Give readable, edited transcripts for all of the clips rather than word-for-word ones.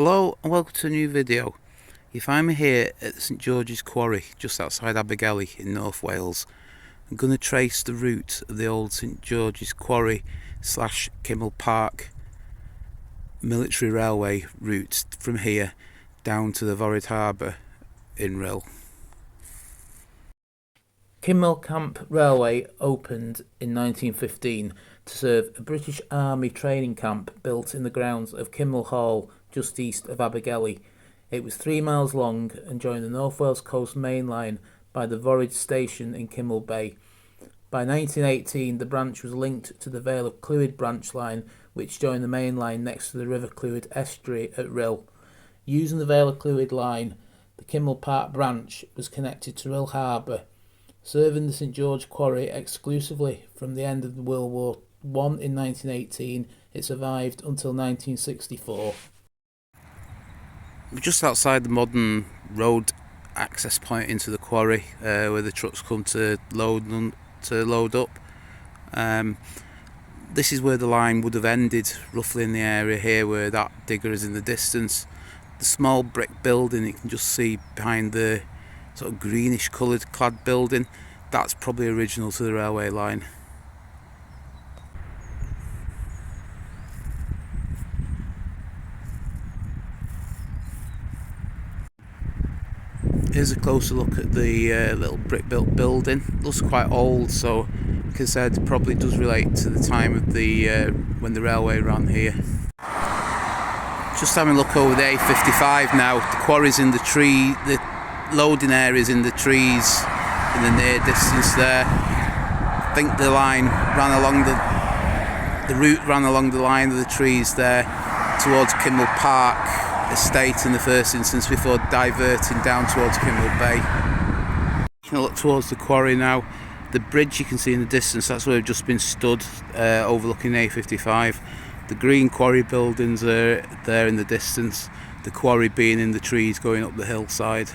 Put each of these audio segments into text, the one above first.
Hello and welcome to a new video. You find me here at St George's Quarry just outside Abergele in North Wales. I'm going to trace the route of the old St George's Quarry / Kinmel Park military railway route from here down to the Rhyl Harbour in Rhyl. Kinmel Camp Railway opened in 1915 to serve a British Army training camp built in the grounds of Kinmel Hall just east of Abergele. It was 3 miles long and joined the North Wales Coast mainline by the Foryd station in Kinmel Bay. By 1918 the branch was linked to the Vale of Clwyd branch line, which joined the main line next to the River Clwyd estuary at Rhyl. Using the Vale of Clwyd line, the Kinmel Park Branch was connected to Rhyl Harbour, serving the St George Quarry exclusively from the end of World War I in 1918. It survived until 1964. We're just outside the modern road access point into the quarry, where the trucks come to load up. This is where the line would have ended, roughly in the area here where that digger is in the distance. The small brick building you can just see behind the sort of greenish coloured clad building, that's probably original to the railway line. Here's a closer look at the little brick built building. It looks quite old, so like I said, probably does relate to the time of the when the railway ran here. Just having a look over the A55 now. The quarry's in the tree, the loading area's in the trees in the near distance there. I think the line ran along the route ran along the line of the trees there towards Kinmel Park estate in the first instance before diverting down towards Kinmel Bay. You can look towards the quarry now. The bridge you can see in the distance, that's where we've just been stood overlooking A55. The green quarry buildings are there in the distance, the quarry being in the trees going up the hillside.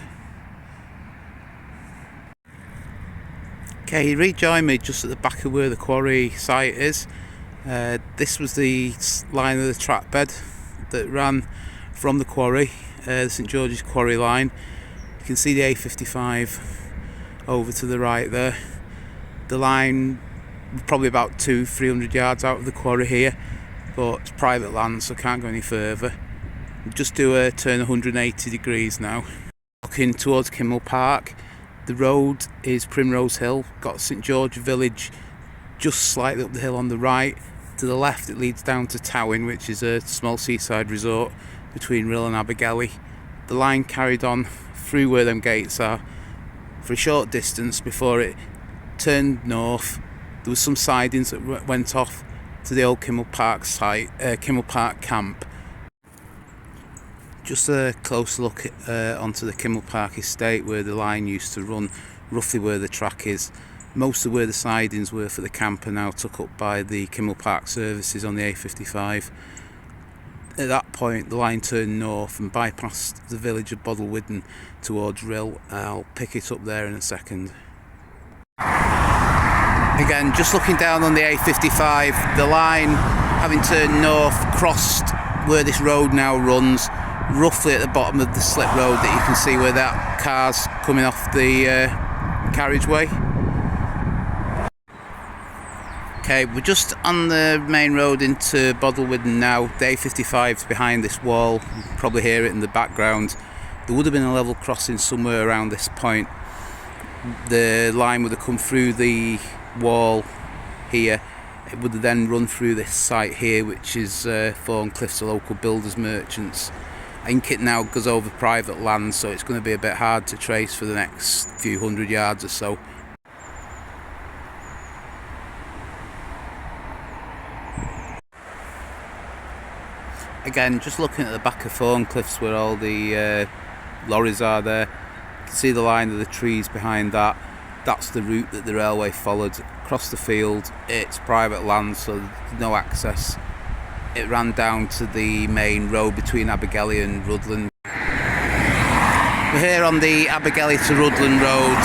Okay, rejoin me just at the back of where the quarry site is. This was the line of the trackbed that ran from the quarry, the St George's Quarry line. You can see the A55 over to the right there. The line probably about 200-300 yards out of the quarry here, but it's private land so can't go any further. Just do a turn 180 degrees now. Looking towards Kinmel Park, the road is Primrose Hill, got St George Village just slightly up the hill on the right. To the left it leads down to Towin, which is a small seaside resort between Rhyl and Abergele. The line carried on through where them gates are for a short distance before it turned north. There was some sidings that went off to the old Kinmel Park site, Kinmel Park Camp. Just a close look onto the Kinmel Park estate where the line used to run, roughly where the track is. Most of where the sidings were for the camp are now took up by the Kinmel Park services on the A55. At that point the line turned north and bypassed the village of Bodlewydden towards Rhyl. I'll pick it up there in a second. Again, just looking down on the A55, the line, having turned north, crossed where this road now runs, roughly at the bottom of the slip road that you can see where that car's coming off the carriageway. Okay, we're just on the main road into Bodlewydden now. The A55's behind this wall, you can probably hear it in the background. There would have been a level crossing somewhere around this point. The line would have come through the wall here. It would have then run through this site here, which is Thorncliff's, a local builders merchants. I think it now goes over private land, so it's going to be a bit hard to trace for the next few hundred yards or so. Again, just looking at the back of Thorncliff's where all the lorries are there, you can see the line of the trees behind that. That's the route that the railway followed across the field. It's private land, so there's no access. It ran down to the main road between Abergele and Rudland. We're here on the Abergele to Rudland road.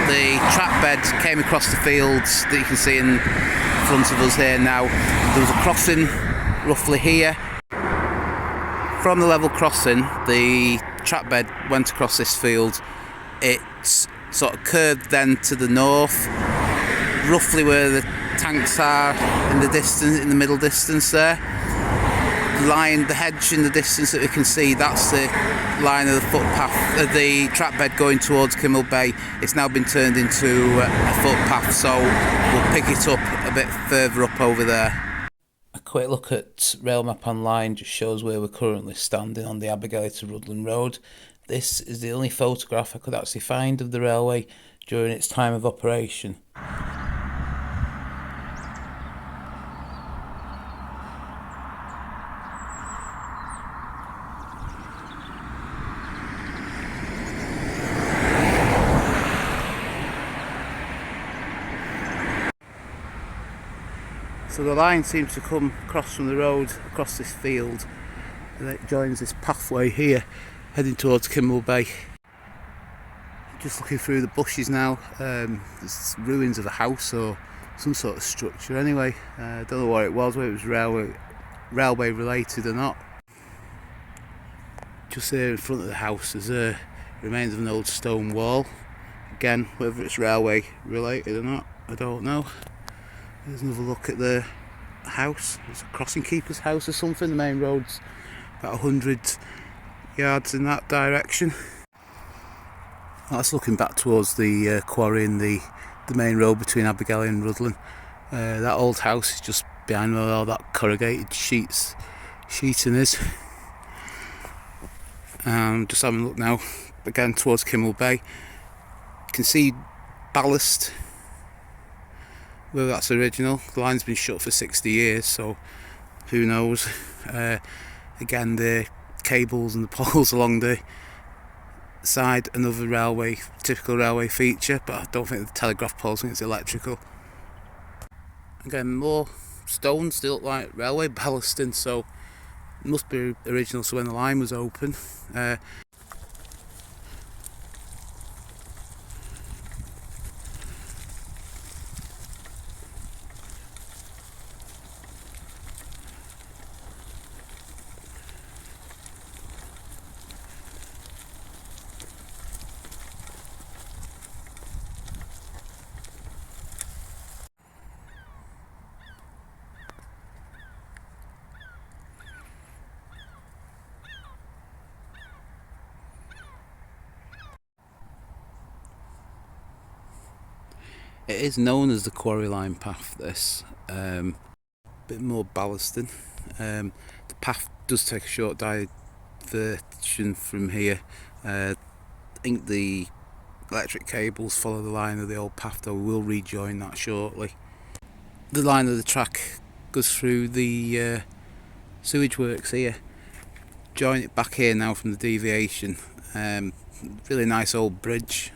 The trackbed came across the fields that you can see in front of us here now. There was a crossing roughly here. from the level crossing, the trackbed went across this field. It sort of curved then to the north, roughly where the tanks are in the distance, in the middle distance there. The hedge in the distance that we can see, that's the line of the footpath, the trackbed going towards Kinmel Bay. It's now been turned into a footpath, so we'll pick it up a bit further up over there. A quick look at rail map online just shows where we're currently standing on the Abergele to Rudland Road. This is the only photograph I could actually find of the railway during its time of operation. So the line seems to come across from the road, across this field, and it joins this pathway here, heading towards Kinmel Bay. Just looking through the bushes now, there's ruins of a house or some sort of structure anyway. I don't know what it was, whether it was railway related or not. Just here in front of the house there's remains of an old stone wall. Again, whether it's railway related or not, I don't know. There's another look at the house. It's a crossing keeper's house or something. The main road's about 100 yards in that direction. That's looking back towards the quarry and the main road between Abergele and Rudland. That old house is just behind where all that corrugated sheeting is. Just having a look now again towards Kinmel Bay. You can see ballast. Well, that's original. The line's been shut for 60 years, so who knows. Again, the cables and the poles along the side, another typical railway feature, but I don't think the telegraph poles, I think it's electrical. Again, more stones, they look like railway ballasting, so it must be original, so when the line was open. It is known as the quarry line path, this. Bit more ballasting. The path does take a short diversion from here. I think the electric cables follow the line of the old path, though we will rejoin that shortly. The line of the track goes through the sewage works here. Join it back here now from the deviation. Really nice old bridge.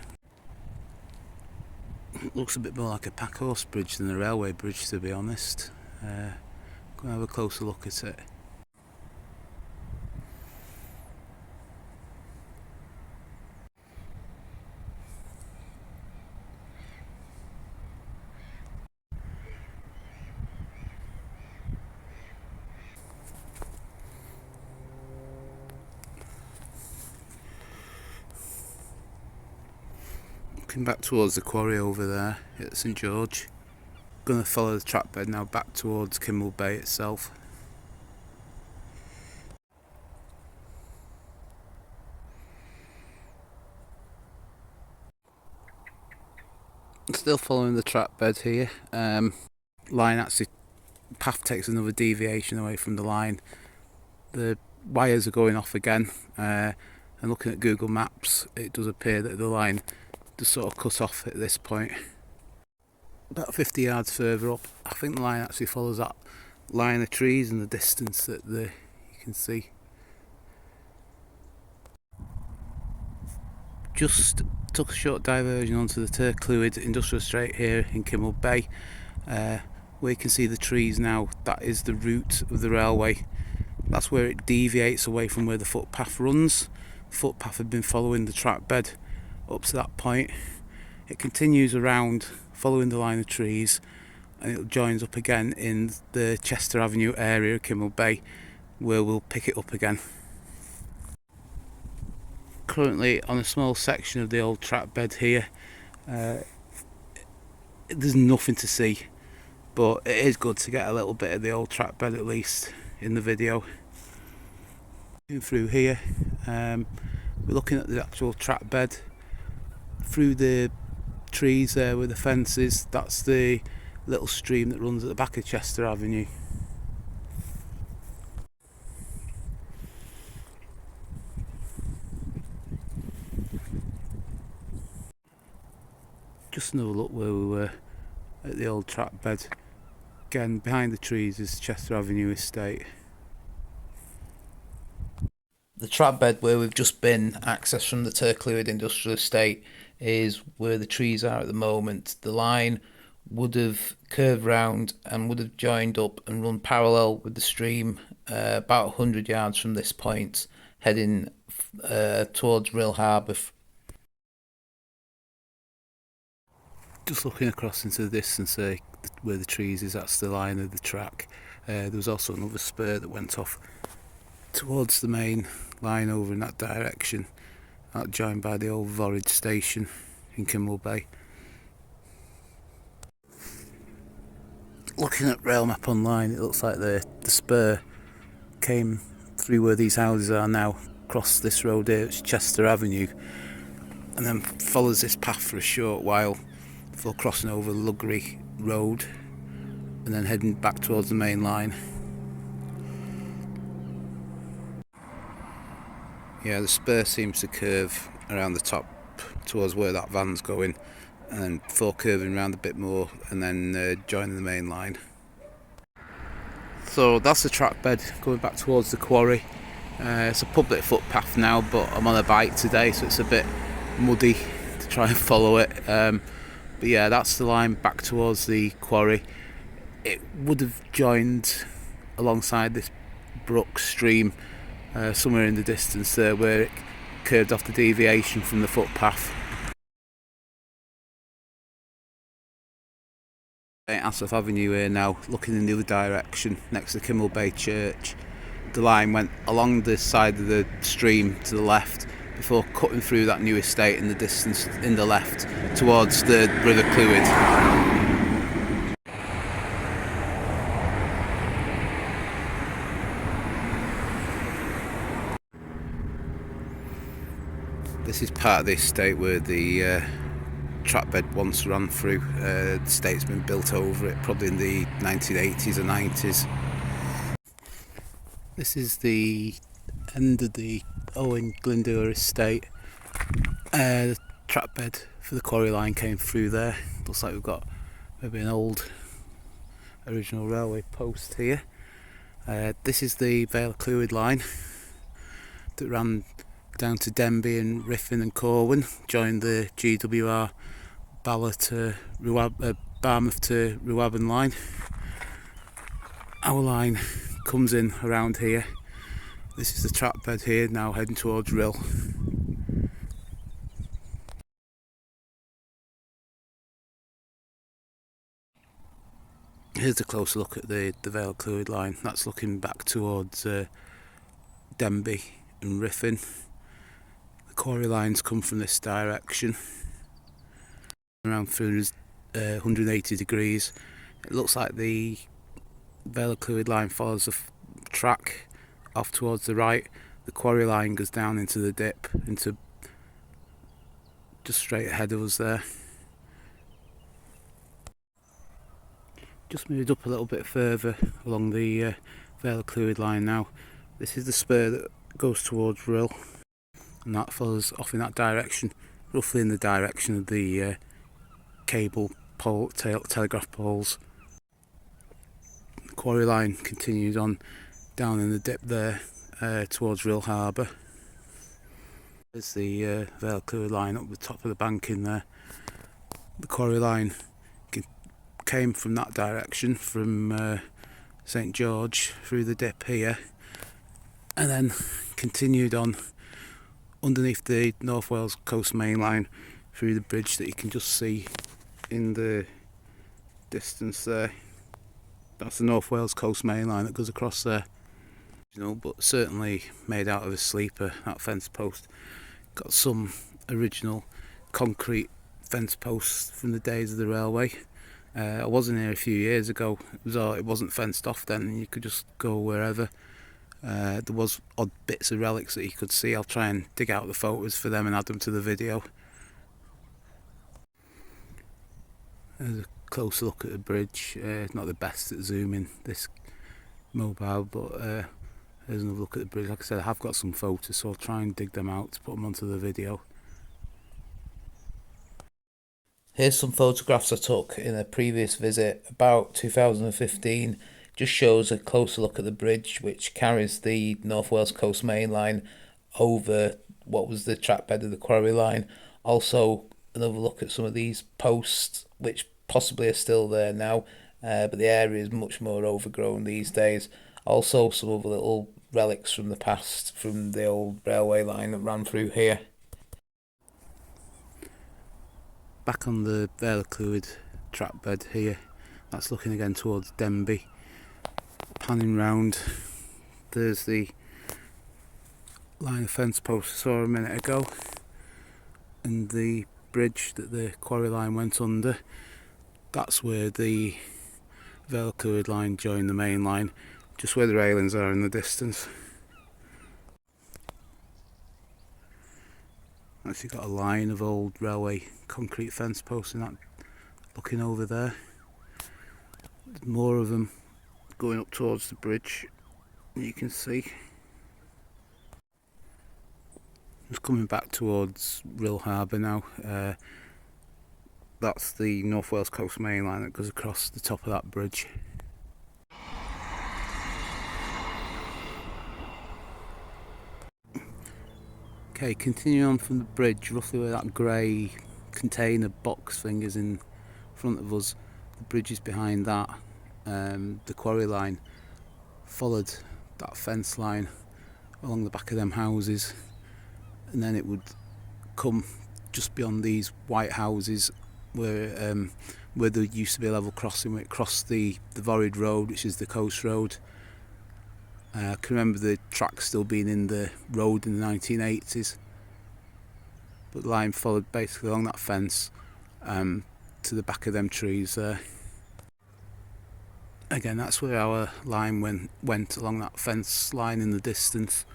It looks a bit more like a packhorse bridge than a railway bridge, to be honest. Go and have a closer look at it. Looking back towards the quarry over there at St George. Going to follow the trackbed now back towards Kinmel Bay itself. Still following the trackbed here. Line actually, path takes another deviation away from the line. The wires are going off again, and looking at Google Maps, it does appear that the line just sort of cut off at this point. About 50 yards further up, I think the line actually follows that line of trees in the distance that you can see. Just took a short diversion onto the Clwyd industrial estate here in Kinmel Bay. Where you can see the trees now, that is the route of the railway. That's where it deviates away from where the footpath runs. The footpath had been following the trackbed up to that point. It continues around following the line of trees, and it joins up again in the Chester Avenue area of Kinmel Bay, where we'll pick it up again. currently on a small section of the old trackbed here. There's nothing to see, but it is good to get a little bit of the old trackbed at least in the video. Through here, we're looking at the actual trackbed. Through the trees there with the fences, that's the little stream that runs at the back of Chester Avenue. Just another look where we were at the old trackbed. Again, behind the trees is Chester Avenue estate. The trackbed where we've just been, access from the Clwyd industrial estate, is where the trees are at the moment. The line would have curved round and would have joined up and run parallel with the stream about 100 yards from this point, heading towards Rhyl Harbour. Just looking across into the distance where the trees is, that's the line of the track. There was also another spur that went off towards the main line over in that direction, that joined by the old Foryd station in Kinmel Bay. Looking at rail map online, it looks like the spur came through where these houses are now, across this road here, it's Chester Avenue, and then follows this path for a short while before crossing over Luggery Road and then heading back towards the main line. Yeah, the spur seems to curve around the top towards where that van's going, and then before curving around a bit more and then joining the main line. So that's the trackbed going back towards the quarry. It's a public footpath now, but I'm on a bike today, so it's a bit muddy to try and follow it. But yeah, that's the line back towards the quarry. It would have joined alongside this brook stream somewhere in the distance there, where it curved off the deviation from the footpath. St Asaph Avenue here now, looking in the other direction next to Kinmel Bay Church. The line went along the side of the stream to the left before cutting through that new estate in the distance in the left towards the River Clwyd. This is part of the estate where the trackbed once ran through. The estate's been built over it, probably in the 1980s or 90s. This is the end of the Owen Glyndŵr estate. The trackbed for the quarry line came through there. Looks like we've got maybe an old original railway post here. This is the Vale of Clwyd line that ran down to Denby and Riffin and Corwen, joined the GWR Barmouth to Rhyl line. Our line comes in around here. This is the trackbed here, now heading towards Rhyl. Here's a closer look at the Vale of Clwyd line. That's looking back towards Denby and Riffin. The quarry lines come from this direction, around 180 degrees. It looks like the Vale of Clwyd line follows the track off towards the right. The quarry line goes down into the dip, into just straight ahead of us there. Just moved up a little bit further along the Vale of Clwyd line now. This is the spur that goes towards Rhyl, and that follows off in that direction, roughly in the direction of the cable pole, telegraph poles. The quarry line continues on down in the dip there towards Rhyl Harbour. There's the Vale of Clwyd line up the top of the banking there. The quarry line came from that direction, from St George through the dip here, and then continued on underneath the North Wales Coast Main Line through the bridge that you can just see in the distance there. That's the North Wales Coast Main Line that goes across there. But certainly made out of a sleeper, that fence post Got some original concrete fence posts from the days of the railway. I wasn't here a few years ago. It wasn't fenced off then, and you could just go wherever. There was odd bits of relics that you could see. I'll try and dig out the photos for them and add them to the video. There's a closer look at the bridge. Not the best at zooming this mobile, but there's another look at the bridge. Like I said, I have got some photos, so I'll try and dig them out to put them onto the video. Here's some photographs I took in a previous visit about 2015. Just shows a closer look at the bridge, which carries the North Wales Coast Main Line over what was the trackbed of the quarry line. Also, another look at some of these posts, which possibly are still there now, but the area is much more overgrown these days. Also, some other little relics from the past, from the old railway line that ran through here. Back on the Vale of Clwyd trackbed here, that's looking again towards Denby. Panning round, there's the line of fence posts I saw a minute ago, and the bridge that the quarry line went under. That's where the Vale of Clwyd line joined the main line, just where the railings are in the distance. Actually got a line of old railway concrete fence posts in that, looking over there. There's more of them going up towards the bridge, you can see. Just coming back towards Rhyl Harbour now. That's the North Wales Coast Main Line that goes across the top of that bridge. Okay, continuing on from the bridge, roughly where that grey container box thing is in front of us, the bridge is behind that. The quarry line followed that fence line along the back of them houses, and then it would come just beyond these white houses where there used to be a level crossing where it crossed the Foryd road, which is the coast road. I can remember the tracks still being in the road in the 1980s, but the line followed basically along that fence to the back of them trees there. Again, that's where our line went along that fence line in the distance.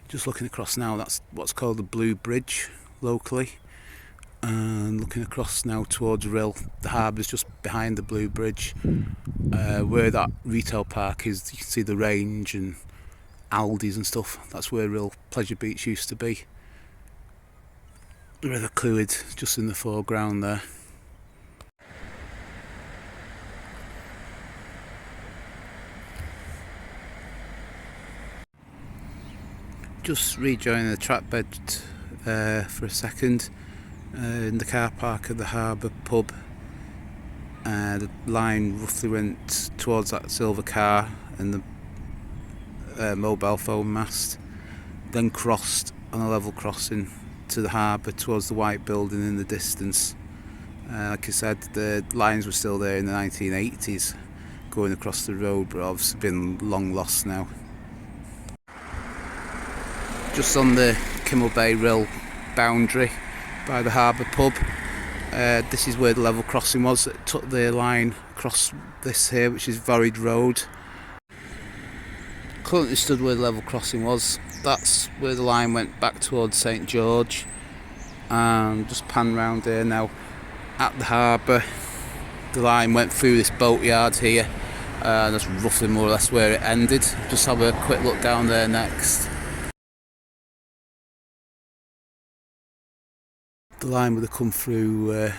Just looking across now, that's what's called the Blue Bridge locally, and looking across now towards Rhyl, the harbour's just behind the Blue Bridge. Where that retail park is, you can see the range and Aldi's and stuff. That's where Rhyl Pleasure Beach used to be. The River Clwyd just in the foreground there. Just rejoining the trackbed for a second in the car park of the Harbour pub. The line roughly went towards that silver car and the mobile phone mast, then crossed on a level crossing to the harbour towards the white building in the distance. Like I said, the lines were still there in the 1980s going across the road, but obviously been long lost now. Just on the Kinmel Bay Rhyl boundary by the Harbour pub. This is where the level crossing was. It took the line across this here, which is Foryd Road. Currently stood where the level crossing was. That's where the line went back towards St George. And just pan round here now at the harbour. The line went through this boatyard here, and that's roughly more or less where it ended. Just have a quick look down there next. The line would have come through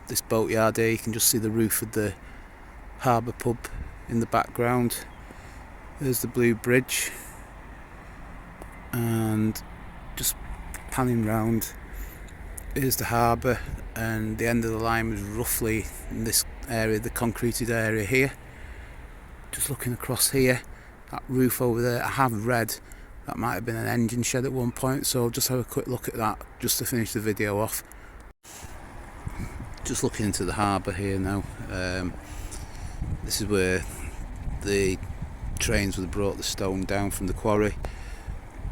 this boatyard here. You can just see the roof of the harbour pub in the background. There's the Blue Bridge, and just panning round, here's the harbour, and the end of the line was roughly in this area, the concreted area here. Just looking across here, that roof over there, I have read that might have been an engine shed at one point, so I'll just have a quick look at that just to finish the video off. Just looking into the harbour here now. This is where the trains would have brought the stone down from the quarry.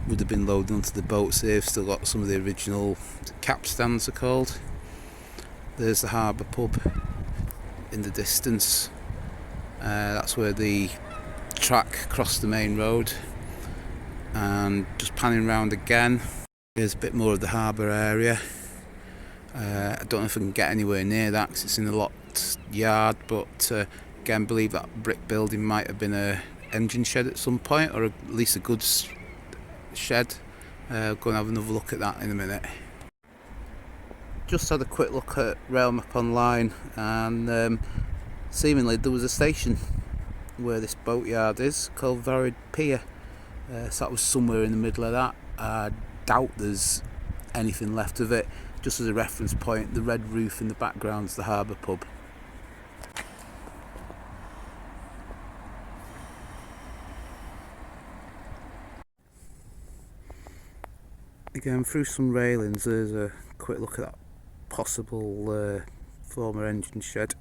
would have been loaded onto the boats here. They've still got some of the original capstans, are called. There's the harbour pub in the distance. That's where the track crossed the main road. And just panning round again, here's a bit more of the harbour area. I don't know if I can get anywhere near that because it's in a locked yard, but again, believe that brick building might have been a engine shed at some point, or at least a goods shed. Go and have another look at that in a minute. Just had a quick look at rail map online, and seemingly there was a station where this boatyard is called Foryd Pier. So that was somewhere in the middle of that. I doubt there's anything left of it. Just as a reference point, the red roof in the background is the harbour pub. Again, through some railings, there's a quick look at that possible former engine shed.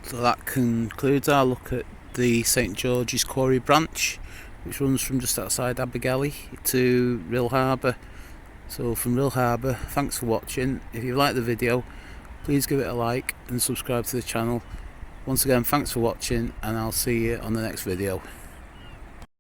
So that concludes our look at the St George's Quarry branch, which runs from just outside Abergele to Rhyl Harbour. So from Rhyl Harbour, thanks for watching. If you liked the video, please give it a like and subscribe to the channel. Once again, thanks for watching, and I'll see you on the next video.